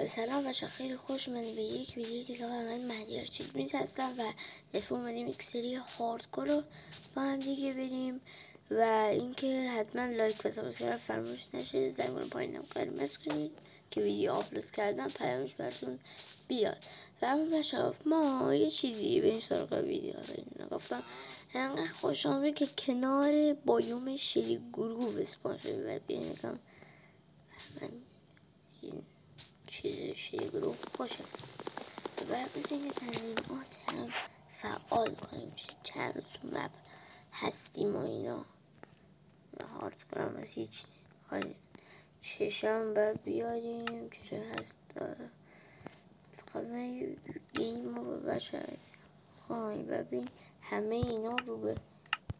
سلام بچه، خیلی خوش اومدید به یک ویدیو دیگه. من مهدی چیزمیز هستم و دفعه اومدیم یک سری هاردکور رو با هم دیگه بریم و اینکه حتما لایک و سابسکرایب فراموش نشه، زنگوله پایینم قرمز کنید که ویدیو آپلود کردم پیامش براتون بیاد. و اما بچه ما یه چیزی بریم سراغ ویدیو رو گفتم انقدر خوش آمده که کنار بایوم شلی گروه اسپان شده و بیاین یکم چیز شیء گروه خوشم و باید بزنیم تنظیمات هم فعال کنیم. چند تو مپ هستیم و اینا هارد کنم از هیچ کاری چشم باید بیاریم چشم هست داره فقط من گیم رو بشه خواهیم ببین همه اینا رو به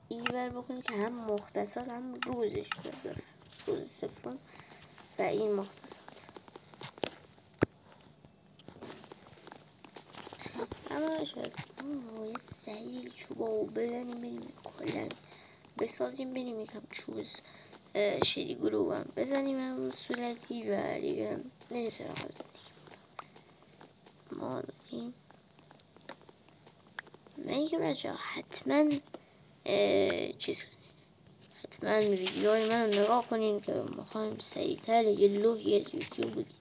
ایور بکنیم که هم مختصات هم روزش بفهم روز صفرون و این مختصات. اما شاید یه سریع چوبا رو بزنیم بریم کلن بسازیم بریم یکم چوب شیری گروه هم بزنیم همون صورتی و دیگه نمیتونم بزن دیگه ما داریم من که بچه حتما چیز کنیم حتما ویدیوهای من رو نگاه کنین که میخوایم سریعتر یه لوحی از یوتیوب بگیریم.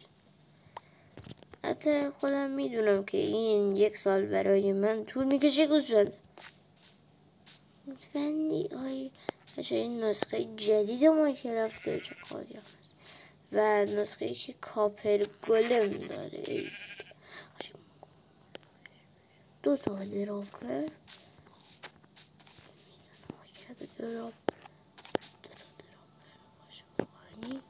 حتی خودم میدونم که این 1 سال برای من طول میکشه گوزبند مطمئنی های بچه این نسخه جدید مایکرافت چه قایق هست و نسخه که کاپر گلم داره 2 تا دراکر دراپ 2 تا دراپر باشه بخوانی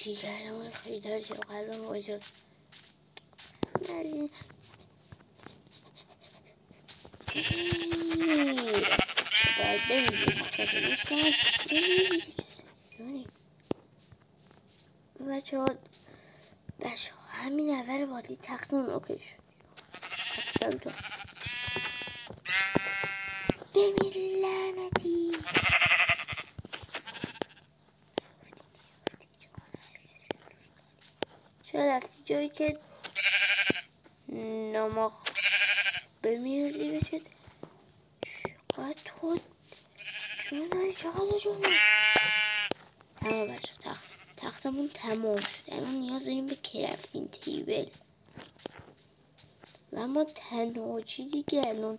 چه کردم خیلی درجه قلبم بایزاد باید بمیدیم مختلف لطفا بچه ها همین اول بادی تختون اوکی شد رفتن تو بمیر لعنتی چرا رفتی جایی که نماخ بمیردی بچه چقدر تو جونای چقدر جونه تمام بچه تختمون تمام شد. الان نیاز داریم به کرافتین تیبل و اما تنها چیزی که الان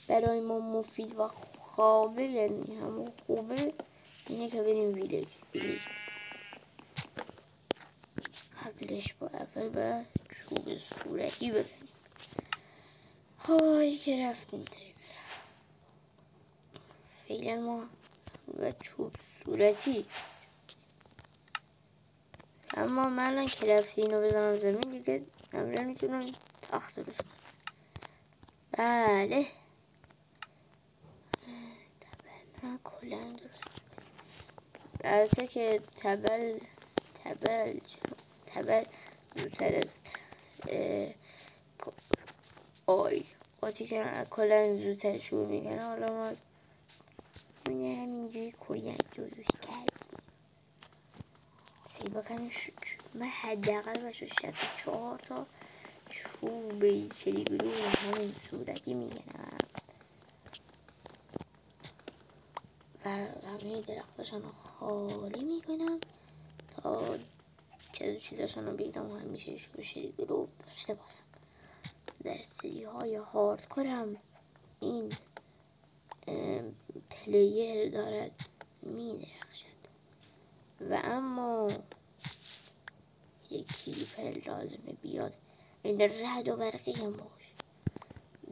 برای ما مفید و خوابه یعنی همون خوبه اینه که بریم ویلیج قبلش با اول با چوب صورتی بزنیم. های کرافتین تیبل فعلا ما و چوب صورتی اما من الان کرافتین رو بزنم زمین دیگه نمیرم میتونم تخت درست کنم. بله تبل کلن درست البته که تبل زودتر از قاطی کردن کلن زودتر شروع میکنه. حالا ما همینجوری کلن درست کردیم سری بکنیم من حداقل باشه 64 تا چوب چلی گروه همین صورتی میگنم و همه درختاشان رو خالی میکنم تا چیزاشان رو بگیرم و همیشه چوب شلی گروه داشته باشم. در سری های هاردکورم این پلیر دارد میدرخشد و اما یک کلیپر لازمه بیاد این رد و برقی هم باشه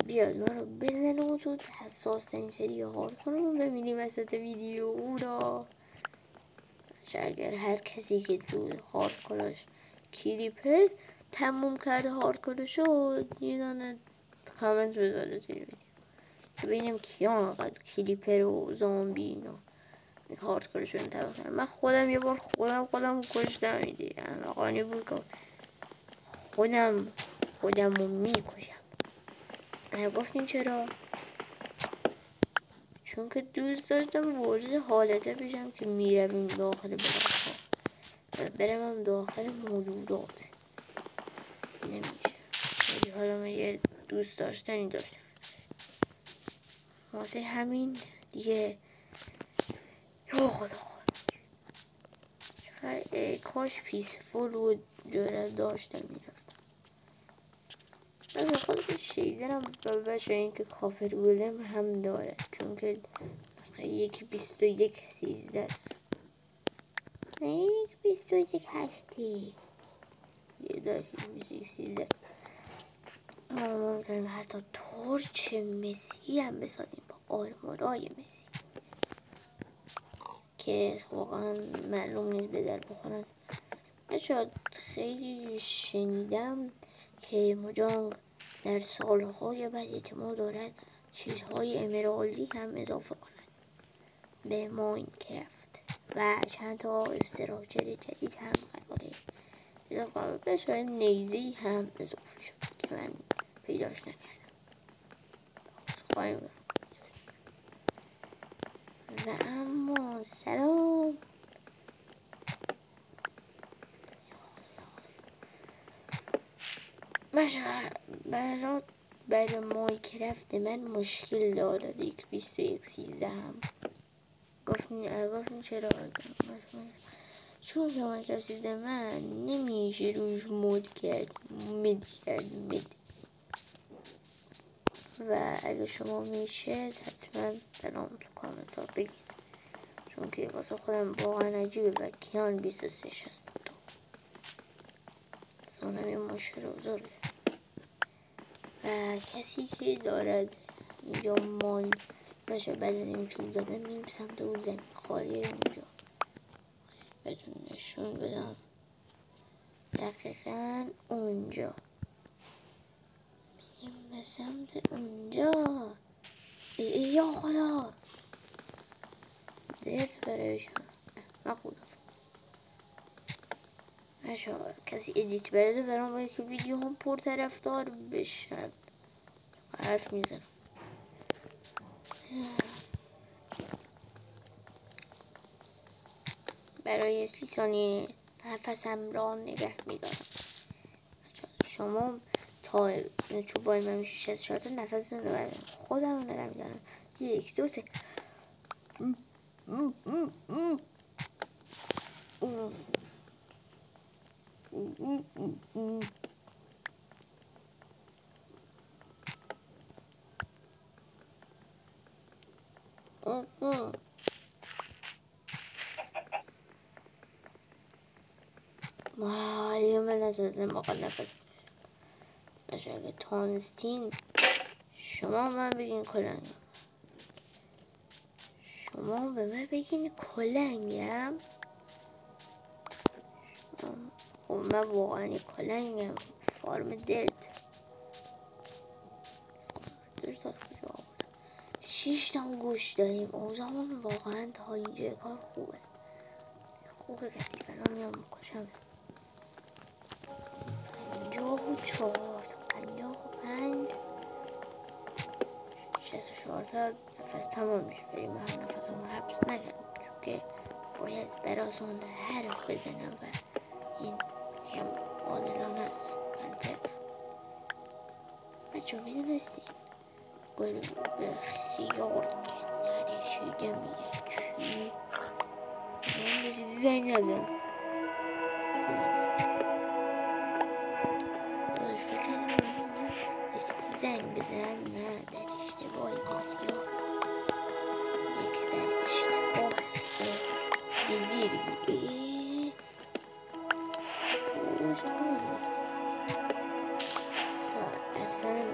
بیاد ما رو بزنه و تو حساس این سری هارد کنم و ببینیم وسط ویدیو او را اگر هر کسی که تو هارد کناش کلیپر تموم کرده هاردکورشو یه دانه کامنت بذاره زیر ویدیو ببینیم کیا انقدر کلیپر و زامبی اینا هاردکورشو تموم کردن. من خودم یه بار خودم کشتم ایدی احمقانی بود که خودم رو میکشم. گفتین چرا؟ چون که دوست داشتم وارد حالته بشم که میرویم داخل بلاک ها برم داخل موجودات نمیشه. ولی حالا من یه دوست داشتنی داشتم واسه همین دیگه. یا خدا کاش پیسفول و جرأت داشتم میرفتم. من به خود شیدرم بشه اینکه کافر گولم هم داره چون که مثلا 1.21.13 است نه 1.21.8 یه داشتی 1.21.13 است. ما ممکنه حتی تورچ مسی هم بسازیم با آرمورای مسی که واقعا معلوم نیست به در بخورن. شاید خیلی شنیدم که موجانگ در سالهای بعد احتمال دارد چیزهای امرالدی هم اضافه کنند به ماینکرافت و چند تا استراکچر جدید هم قراره اضافه کنند. به شاید نیزه‌ای هم اضافه شد که من پیداش نکردم. خواهیم برم و اما سلام برای ماینکرافت من مشکل داره 1.21.13 هم گفتین چرا؟ چون که ماینکرافت 13 من نمیشه روش مود کرد و اگه شما میشه حتما برام تو کامنت ها بگید چون که واسه خودم واقعا عجیبه و کیان 23 62 سونم یه مشکل بزرگه و کسی که دارد اینجا ماین باشه بعد از این چوب زدن میریم سمت اون زمین خالیه اونجا بهتون نشون بدم دقیقا اونجا میریم به سمت اونجا. یا خدا درد برای شما مخودم کسی ادیت برده برام باید که ویدیو هم پر طرفدار بشن. حرف میزنم برای 30 ثانیه نفسم را نگه میدارم. شما تا چوبای من میشه 64 تا نفستون رو بدم خودم رو نگه میدارم 1 2 3 مالی من نتازم موقع نفس بکشم باشه. اگه تانستین شما من بگین کلنگم شما به من بگین کلنگم خب من واقعا کلنگم فارم درد 6 تا گوش داریم اوزامون واقعا تا اینجا کار خوب است. خوب کسی فلان میام مکشم 54 55 64 تا نفس تمام میشه بریم من نفسمو حبس نکردم چون که باید براتون حرف بزنم و این کم عادلانه است منطق بچه میدونستین گل به خیار که نرشیده میگه چی؟ من رسیدی زنگ نزن زنگ بزن نه در اشتباه بسیار یک در اشتباه به زیر گیری اصلا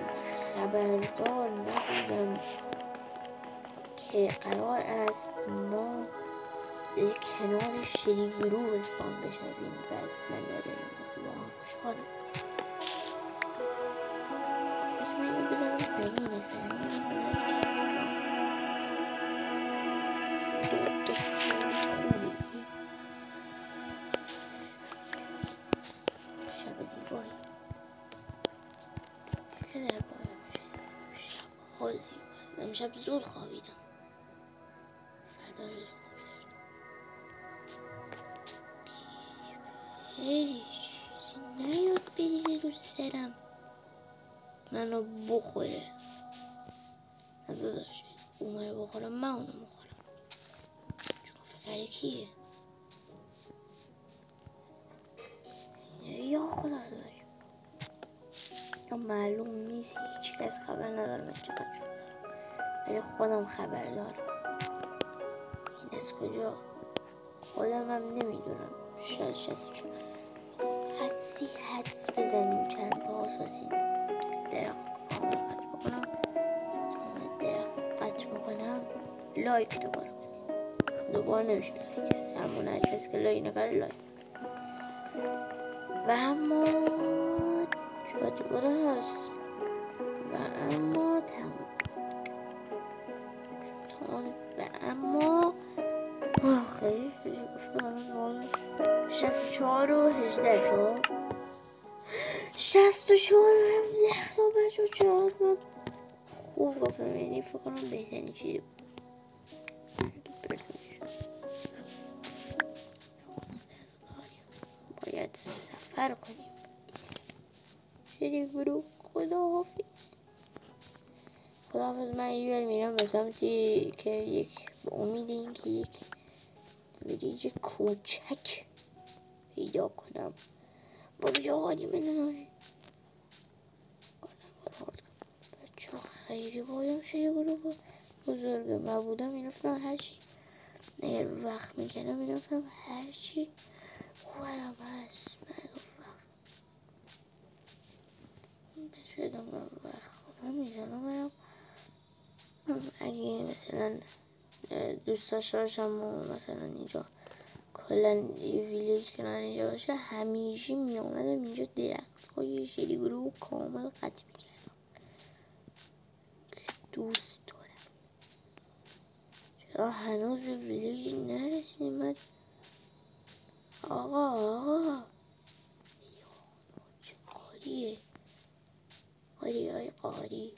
خبردار نبودم که قرار است ما کنار شریگرو اسپان بشنویم و من برای این موضوع خوشحالم. میخواستم اینو بزنم زمین اصلا دو خوبی شب زیبایی چه در باید میشه شب ها زیبایی امشب زود خوابیدم فردا زود خوابیدم چیزی نیاد بریزی رو سرم منو بخوره نداداش اون منو بخورم من اونو بخورم چون فکر کیه یا خدا داداش یا معلوم نیست هیچ کس خبر نداره من چقدر شد ولی خودم خبر دارم این از کجا خودم هم نمیدونم شاید چون حدس بزنیم چند تا آساسی درخت کامل قطع بکنم درخت قطع بکنم لایک دوباره نمیشه لایک کرد همون هر کسی که لایک نکرده لایک و اما جا دوباره هست و اما تمام و اما خیلی گفتم الان 64 و 18 تا 64 و 17 تا بچه چقدر من خوب گفتم یعنی فکر کنم بهترین چیزی باید سفر کنیم شدی گروه خداحافظ من یه میرم به سمتی که به امید این که یک بریج کوچک پیدا کنم با بجا حالی منم بچه خیلی بایم شده گروه بزرگ من بودم میرفتم هرچی اگر وقت میکردم میرفتم هرچی خوبرم هست من وقت بشدم وقت خودم میزنم برم اگه مثلا دوست داشتم و مثلا اینجا کلا یه ویلیج کنار اینجا باشه همیشه می اومدم اینجا درخت های شدی گروه کامل قطع میکردم دوست دارم چرا هنوز به ویلیج نرسیدیم من آقا چه قاریه قاری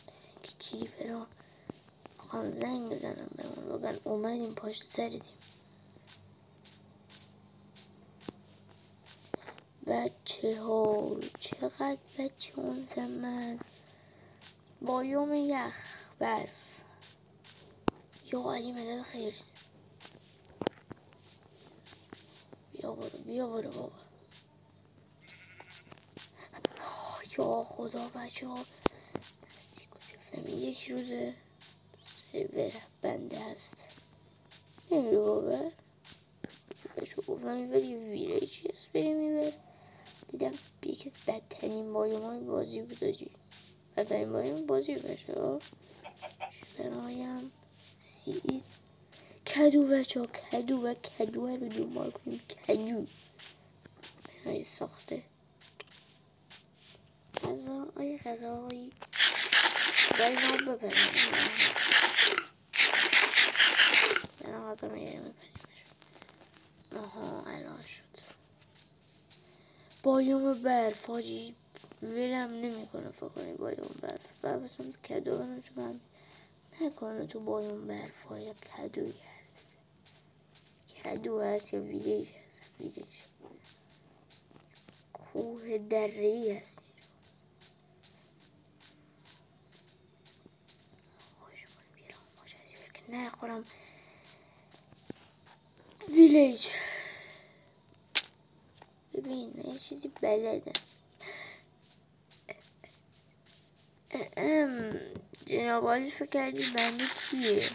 مثل اینکه کلیپرها میخوام زنگ بزنم بهمون بگن اومدیم پشت سردیم بچه ها چقدر بچه اون زمان بایوم یخ برف یا علی مدد خیرس بیا برو بابا یا خدا بچه ها دستی گفتم یک روز سرور بنده هست نمیره بابا بچه گفتم میبر یه ویلیجی هست بریم میبر دیدم یکی بدترین بایوم های بازی بود بدترین بایوم بازی بشه برایم سید کدو بچه ها کدو و کدو رو دنبال کنیم کدو برای ساخته غذاهایی باید ما بپرم برای غذا میگریم بپرسیمش آها الان شد بایوم برف حاجی ولم نمیکنه فکر کنی بایوم برف باید بسید کدو بنام چون من نکنه تو بایوم برف های کدویی هست کدو هست یا ویلیج هست ویلیج کوه دره‌ای هست خوش باید بیرم باشه از یه که نخورم ویلیج ببین من یه چیزی بلدم جناب عالی فکر کردی بنده کیه